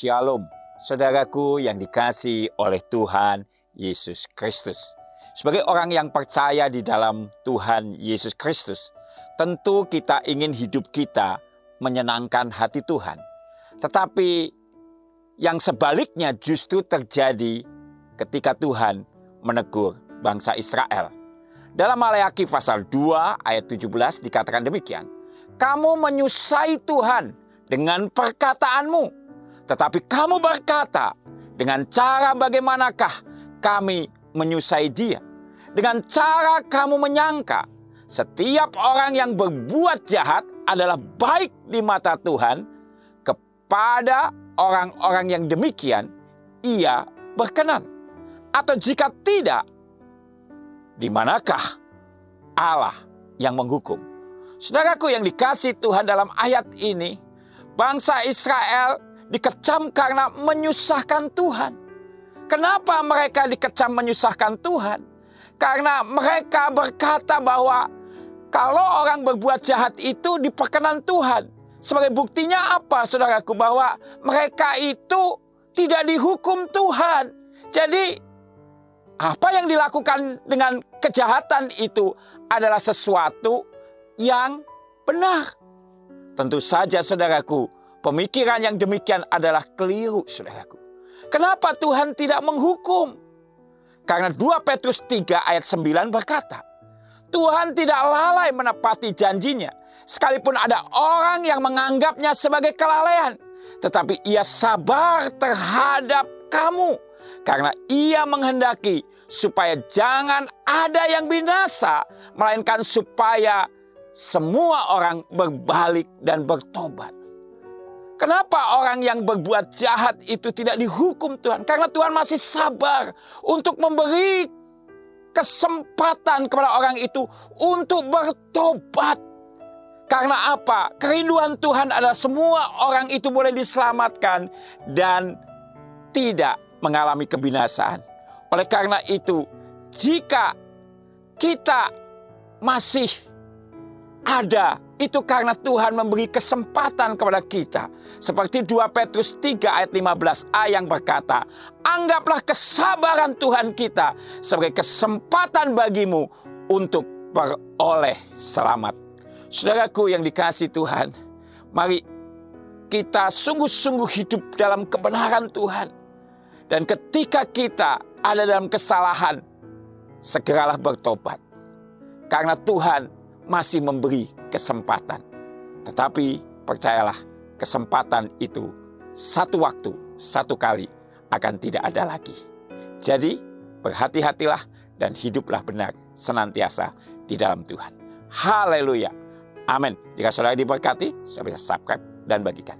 Shalom, saudaraku yang dikasihi oleh Tuhan Yesus Kristus. Sebagai orang yang percaya di dalam Tuhan Yesus Kristus, tentu kita ingin hidup kita menyenangkan hati Tuhan. Tetapi yang sebaliknya justru terjadi ketika Tuhan menegur bangsa Israel. Dalam Maleakhi pasal 2 ayat 17 dikatakan demikian. Kamu menyusai Tuhan dengan perkataanmu. Tetapi kamu berkata, dengan cara bagaimanakah kami menyusai dia? Dengan cara kamu menyangka setiap orang yang berbuat jahat adalah baik di mata Tuhan, kepada orang-orang yang demikian ia berkenan. Atau jika tidak, di manakah Allah yang menghukum? Saudaraku yang dikasihi Tuhan, dalam ayat ini bangsa Israel dikecam karena menyusahkan Tuhan. Kenapa mereka dikecam menyusahkan Tuhan? Karena mereka berkata bahwa kalau orang berbuat jahat itu diperkenan Tuhan. Sebagai buktinya apa, saudaraku? Bahwa mereka itu tidak dihukum Tuhan. Jadi apa yang dilakukan dengan kejahatan itu adalah sesuatu yang benar. Tentu saja, saudaraku, pemikiran yang demikian adalah keliru, saudaraku. Kenapa Tuhan tidak menghukum? Karena 2 Petrus 3 ayat 9 berkata, Tuhan tidak lalai menepati janjinya, sekalipun ada orang yang menganggapnya sebagai kelalaian. Tetapi ia sabar terhadap kamu, karena ia menghendaki supaya jangan ada yang binasa, melainkan supaya semua orang berbalik dan bertobat. Kenapa orang yang berbuat jahat itu tidak dihukum Tuhan? Karena Tuhan masih sabar untuk memberi kesempatan kepada orang itu untuk bertobat. Karena apa? Kerinduan Tuhan adalah semua orang itu boleh diselamatkan dan tidak mengalami kebinasaan. Oleh karena itu, jika kita masih ada, itu karena Tuhan memberi kesempatan kepada kita. Seperti 2 Petrus 3 ayat 15a yang berkata, anggaplah kesabaran Tuhan kita sebagai kesempatan bagimu untuk beroleh selamat. Saudaraku yang dikasihi Tuhan, mari kita sungguh-sungguh hidup dalam kebenaran Tuhan. Dan ketika kita ada dalam kesalahan, segeralah bertobat. Karena Tuhan masih memberi kesempatan. Tetapi percayalah, kesempatan itu satu waktu, satu kali akan tidak ada lagi. Jadi berhati-hatilah dan hiduplah benar senantiasa di dalam Tuhan. Haleluya. Amin. Jika saudara diberkati, saudara bisa subscribe dan bagikan.